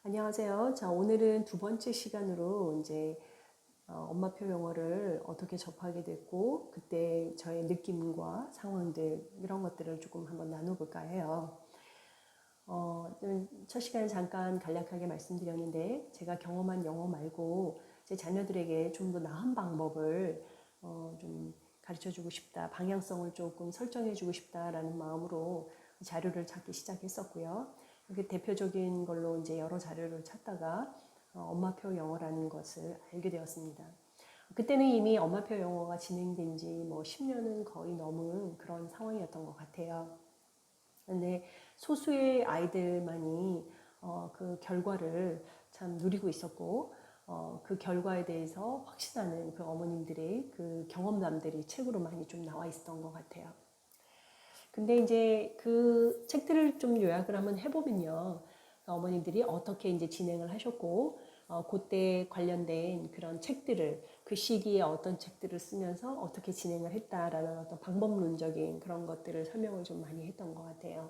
안녕하세요. 자, 오늘은 두 번째 시간으로 이제 엄마표 영어를 어떻게 접하게 됐고, 그때 저의 느낌과 상황들, 이런 것들을 조금 한번 나눠볼까 해요. 첫 시간에 잠깐 간략하게 말씀드렸는데, 제가 경험한 영어 말고 제 자녀들에게 좀 더 나은 방법을 좀 가르쳐 주고 싶다, 방향성을 조금 설정해 주고 싶다라는 마음으로 자료를 찾기 시작했었고요. 그 대표적인 걸로 이제 여러 자료를 찾다가 엄마표 영어라는 것을 알게 되었습니다. 그때는 이미 엄마표 영어가 진행된 지 뭐 10년은 거의 넘은 그런 상황이었던 것 같아요. 근데 소수의 아이들만이 그 결과를 참 누리고 있었고, 그 결과에 대해서 확신하는 그 어머님들의 그 경험담들이 책으로 많이 좀 나와 있었던 것 같아요. 근데 이제 그 책들을 좀 요약을 한번 해보면요. 어머님들이 어떻게 이제 진행을 하셨고, 그때 관련된 그런 책들을, 그 시기에 어떤 책들을 쓰면서 어떻게 진행을 했다라는 어떤 방법론적인 그런 것들을 설명을 좀 많이 했던 것 같아요.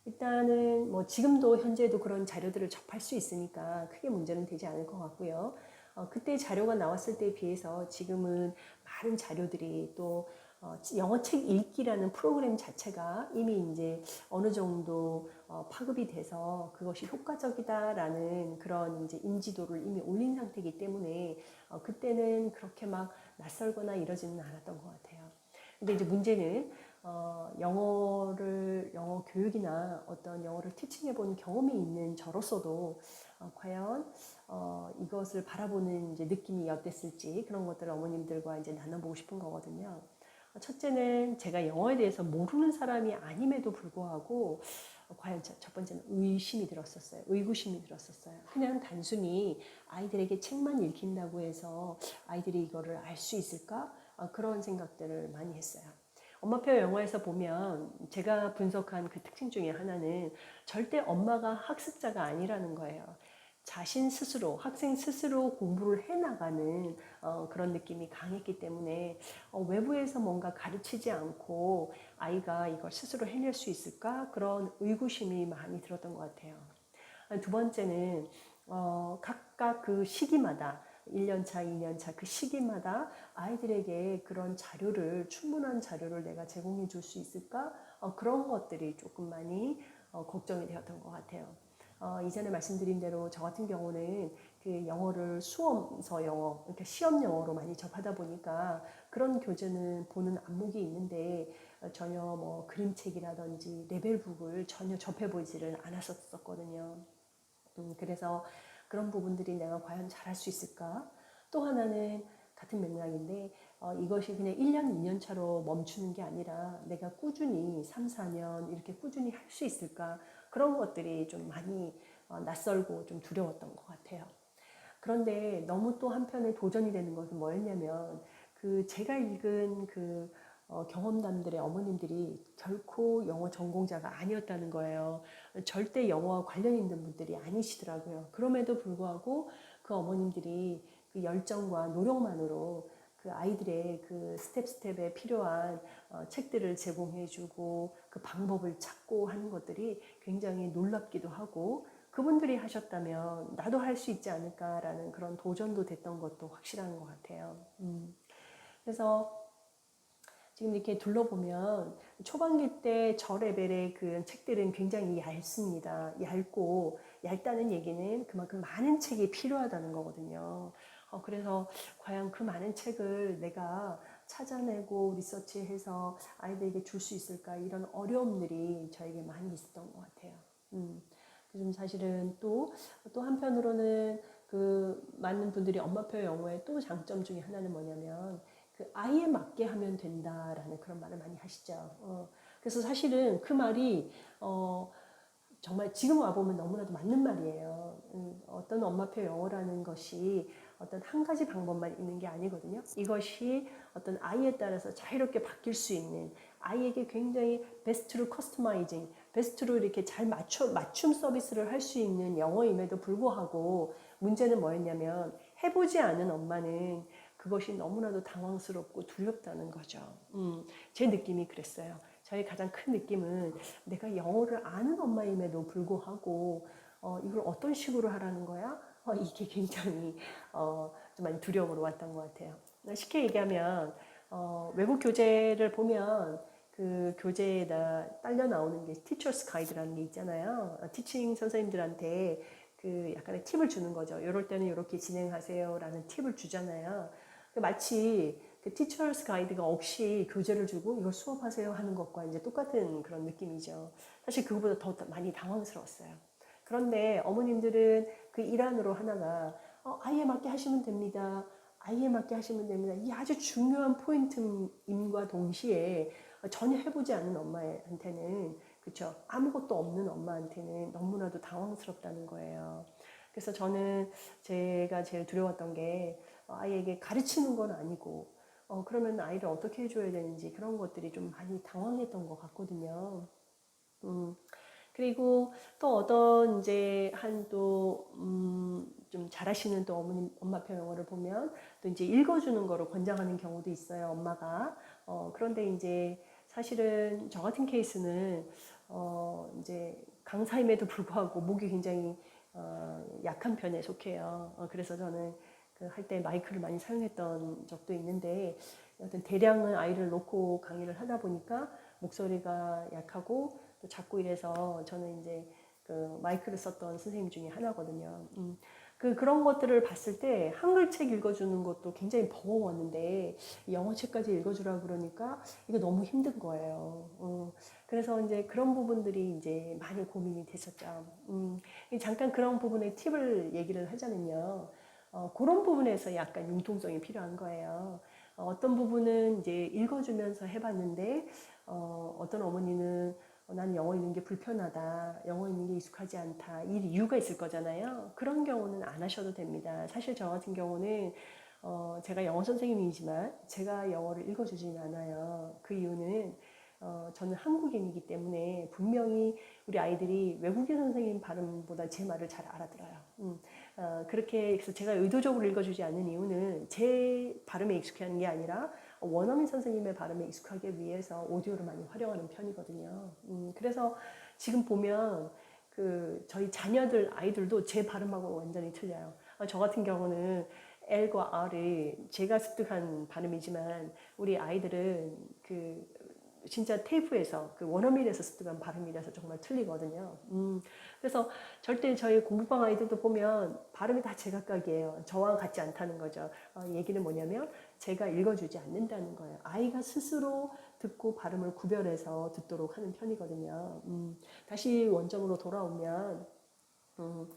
일단은 뭐 지금도 현재도 그런 자료들을 접할 수 있으니까 크게 문제는 되지 않을 것 같고요. 그때 자료가 나왔을 때에 비해서 지금은 많은 자료들이 또 영어 책 읽기라는 프로그램 자체가 이미 이제 어느 정도 파급이 돼서 그것이 효과적이다라는 그런 이제 인지도를 이미 올린 상태이기 때문에 그때는 그렇게 막 낯설거나 이러지는 않았던 것 같아요. 근데 이제 문제는 영어 교육이나 어떤 영어를 티칭해 본 경험이 있는 저로서도 과연 이것을 바라보는 이제 느낌이 어땠을지 그런 것들을 어머님들과 이제 나눠보고 싶은 거거든요. 첫째는 제가 영어에 대해서 모르는 사람이 아님에도 불구하고 과연 첫 번째는 의심이 들었었어요. 의구심이 들었었어요. 그냥 단순히 아이들에게 책만 읽힌다고 해서 아이들이 이거를 알 수 있을까? 그런 생각들을 많이 했어요. 엄마표 영어에서 보면 제가 분석한 그 특징 중에 하나는 절대 엄마가 학습자가 아니라는 거예요. 자신 스스로, 학생 스스로 공부를 해나가는 그런 느낌이 강했기 때문에 외부에서 뭔가 가르치지 않고 아이가 이걸 스스로 해낼 수 있을까? 그런 의구심이 많이 들었던 것 같아요. 두 번째는 각각 그 시기마다 1년차, 2년차 그 시기마다 아이들에게 그런 자료를 충분한 자료를 내가 제공해 줄 수 있을까? 그런 것들이 조금 많이 걱정이 되었던 것 같아요. 이전에 말씀드린 대로 저 같은 경우는 그 영어를 수험서 영어, 그러니까 시험 영어로 많이 접하다 보니까 그런 교재는 보는 안목이 있는데 전혀 뭐 그림책이라든지 레벨북을 전혀 접해보지를 않았었거든요. 그래서 그런 부분들이 내가 과연 잘할 수 있을까? 또 하나는 같은 맥락인데 이것이 그냥 1년, 2년 차로 멈추는 게 아니라 내가 꾸준히 3, 4년 이렇게 꾸준히 할 수 있을까? 그런 것들이 좀 많이 낯설고 좀 두려웠던 것 같아요. 그런데 너무 또 한편에 도전이 되는 것은 뭐였냐면 그 제가 읽은 그 경험담들의 어머님들이 결코 영어 전공자가 아니었다는 거예요. 절대 영어와 관련 있는 분들이 아니시더라고요. 그럼에도 불구하고 그 어머님들이 그 열정과 노력만으로 그 아이들의 그 스텝에 필요한 책들을 제공해주고 그 방법을 찾고 하는 것들이 굉장히 놀랍기도 하고 그분들이 하셨다면 나도 할 수 있지 않을까라는 그런 도전도 됐던 것도 확실한 것 같아요. 그래서 지금 이렇게 둘러보면 초반기 때 저 레벨의 그 책들은 굉장히 얇습니다. 얇고 얇다는 얘기는 그만큼 많은 책이 필요하다는 거거든요. 그래서 과연 그 많은 책을 내가 찾아내고 리서치해서 아이들에게 줄 수 있을까 이런 어려움들이 저에게 많이 있었던 것 같아요. 좀 사실은 또 한편으로는 그 많은 분들이 엄마표 영어의 또 장점 중에 하나는 뭐냐면 그 아이에 맞게 하면 된다라는 그런 말을 많이 하시죠. 그래서 사실은 그 말이 정말 지금 와보면 너무나도 맞는 말이에요. 어떤 엄마표 영어라는 것이 어떤 한 가지 방법만 있는 게 아니거든요. 이것이 어떤 아이에 따라서 자유롭게 바뀔 수 있는 아이에게 굉장히 베스트로 커스터마이징, 베스트로 이렇게 잘 맞춤 서비스를 할 수 있는 영어임에도 불구하고 문제는 뭐였냐면 해보지 않은 엄마는 그것이 너무나도 당황스럽고 두렵다는 거죠. 제 느낌이 그랬어요. 저의 가장 큰 느낌은 내가 영어를 아는 엄마임에도 불구하고 이걸 어떤 식으로 하라는 거야? 이게 굉장히 좀 많이 두려움으로 왔던 것 같아요. 쉽게 얘기하면 외국 교재를 보면 그 교재에다 딸려 나오는 게 티처스 가이드라는 게 있잖아요. 티칭 선생님들한테 그 약간의 팁을 주는 거죠. 이럴 때는 이렇게 진행하세요라는 팁을 주잖아요. 마치 그 티처스 가이드가 없이 교재를 주고 이걸 수업하세요 하는 것과 이제 똑같은 그런 느낌이죠. 사실 그거보다 더 많이 당황스러웠어요. 그런데 어머님들은 그 일환으로 하나가 아이에 맞게 하시면 됩니다. 아이에 맞게 하시면 됩니다. 이 아주 중요한 포인트임과 동시에 전혀 해보지 않은 엄마한테는 그렇죠. 아무것도 없는 엄마한테는 너무나도 당황스럽다는 거예요. 그래서 저는 제가 제일 두려웠던 게 아이에게 가르치는 건 아니고 그러면 아이를 어떻게 해줘야 되는지 그런 것들이 좀 많이 당황했던 것 같거든요. 그리고 또 어떤 이제 좀 잘하시는 또 어머님 엄마표 영어를 보면 또 이제 읽어주는 거로 권장하는 경우도 있어요, 엄마가. 그런데 이제 사실은 저 같은 케이스는 이제 강사임에도 불구하고 목이 굉장히 약한 편에 속해요. 그래서 저는 그 할 때 마이크를 많이 사용했던 적도 있는데 어떤 대량의 아이를 놓고 강의를 하다 보니까 목소리가 약하고 또 자꾸 이래서 저는 이제 그 마이크를 썼던 선생님 중에 하나거든요. 그런 것들을 봤을 때 한글책 읽어주는 것도 굉장히 버거웠는데 영어책까지 읽어주라 그러니까 이게 너무 힘든 거예요. 그래서 이제 그런 부분들이 이제 많이 고민이 됐었죠. 잠깐 그런 부분의 팁을 얘기를 하자면요. 그런 부분에서 약간 융통성이 필요한 거예요. 어떤 부분은 이제 읽어주면서 해봤는데 어떤 어머니는 난 영어 읽는 게 불편하다, 영어 읽는 게 익숙하지 않다, 이 이유가 있을 거잖아요. 그런 경우는 안 하셔도 됩니다. 사실 저 같은 경우는 제가 영어 선생님이지만 제가 영어를 읽어주진 않아요. 그 이유는 저는 한국인이기 때문에 분명히 우리 아이들이 외국인 선생님 발음보다 제 말을 잘 알아들어요. 그렇게 해서 제가 의도적으로 읽어주지 않는 이유는 제 발음에 익숙해 하는 게 아니라 원어민 선생님의 발음에 익숙하기 위해서 오디오를 많이 활용하는 편이거든요. 그래서 지금 보면 그 저희 자녀들 아이들도 제 발음하고 완전히 틀려요. 저 같은 경우는 L과 R이 제가 습득한 발음이지만 우리 아이들은 그 진짜 테이프에서 그 원어민에서 습득한 발음이라서 정말 틀리거든요. 그래서 절대 저희 공부방 아이들도 보면 발음이 다 제각각이에요. 저와 같지 않다는 거죠. 얘기는 뭐냐면 제가 읽어주지 않는다는 거예요. 아이가 스스로 듣고 발음을 구별해서 듣도록 하는 편이거든요. 다시 원점으로 돌아오면 또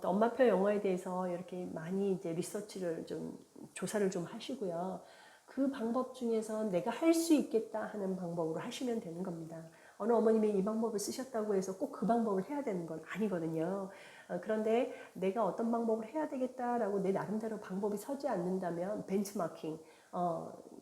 엄마표 영어에 대해서 이렇게 많이 이제 리서치를 좀 조사를 좀 하시고요. 그 방법 중에서 내가 할 수 있겠다 하는 방법으로 하시면 되는 겁니다. 어느 어머님이 이 방법을 쓰셨다고 해서 꼭 그 방법을 해야 되는 건 아니거든요. 그런데 내가 어떤 방법을 해야 되겠다라고 내 나름대로 방법이 서지 않는다면 벤치마킹,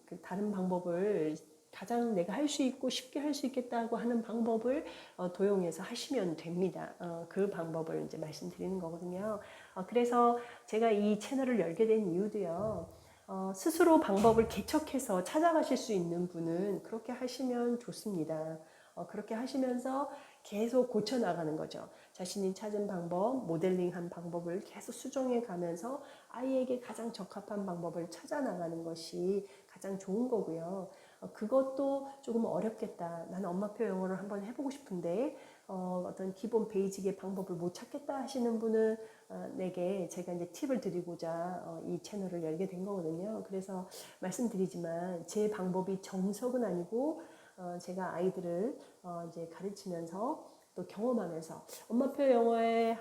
그 다른 방법을 가장 내가 할 수 있고 쉽게 할 수 있겠다고 하는 방법을 도용해서 하시면 됩니다. 그 방법을 이제 말씀드리는 거거든요. 그래서 제가 이 채널을 열게 된 이유도요. 스스로 방법을 개척해서 찾아가실 수 있는 분은 그렇게 하시면 좋습니다. 그렇게 하시면서 계속 고쳐나가는 거죠. 자신이 찾은 방법, 모델링한 방법을 계속 수정해 가면서 아이에게 가장 적합한 방법을 찾아나가는 것이 가장 좋은 거고요. 그것도 조금 어렵겠다. 나는 엄마표 영어를 한번 해보고 싶은데 어떤 기본 베이직의 방법을 못 찾겠다 하시는 분은 내게 제가 이제 팁을 드리고자 이 채널을 열게 된 거거든요. 그래서 말씀드리지만 제 방법이 정석은 아니고 제가 아이들을 이제 가르치면서 또 경험하면서 엄마표 영어의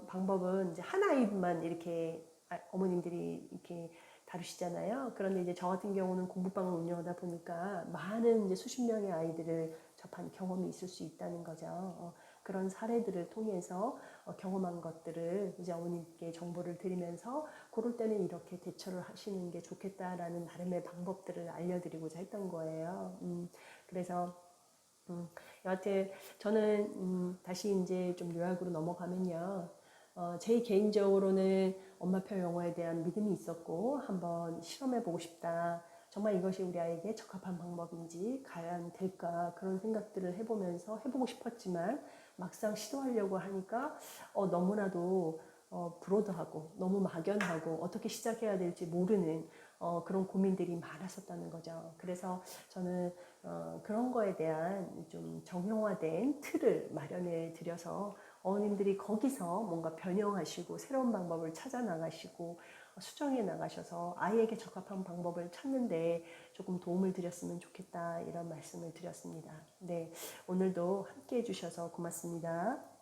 방법은 이제 한 아이만 이렇게 어머님들이 이렇게 다루시잖아요. 그런데 이제 저 같은 경우는 공부방을 운영하다 보니까 많은 이제 수십 명의 아이들을 접한 경험이 있을 수 있다는 거죠. 그런 사례들을 통해서 경험한 것들을 이제 어머님께 정보를 드리면서 그럴 때는 이렇게 대처를 하시는 게 좋겠다라는 나름의 방법들을 알려드리고자 했던 거예요. 그래서 여하튼 저는 다시 이제 좀 요약으로 넘어가면요. 제 개인적으로는 엄마표 영어에 대한 믿음이 있었고 한번 실험해보고 싶다. 정말 이것이 우리 아이에게 적합한 방법인지 과연 될까 그런 생각들을 해보면서 해보고 싶었지만 막상 시도하려고 하니까 너무나도 브로드하고 너무 막연하고 어떻게 시작해야 될지 모르는 그런 고민들이 많았었다는 거죠. 그래서 저는 그런 거에 대한 좀 정형화된 틀을 마련해 드려서 어머님들이 거기서 뭔가 변형하시고 새로운 방법을 찾아 나가시고 수정해 나가셔서 아이에게 적합한 방법을 찾는데 조금 도움을 드렸으면 좋겠다 이런 말씀을 드렸습니다. 네, 오늘도 함께 해주셔서 고맙습니다.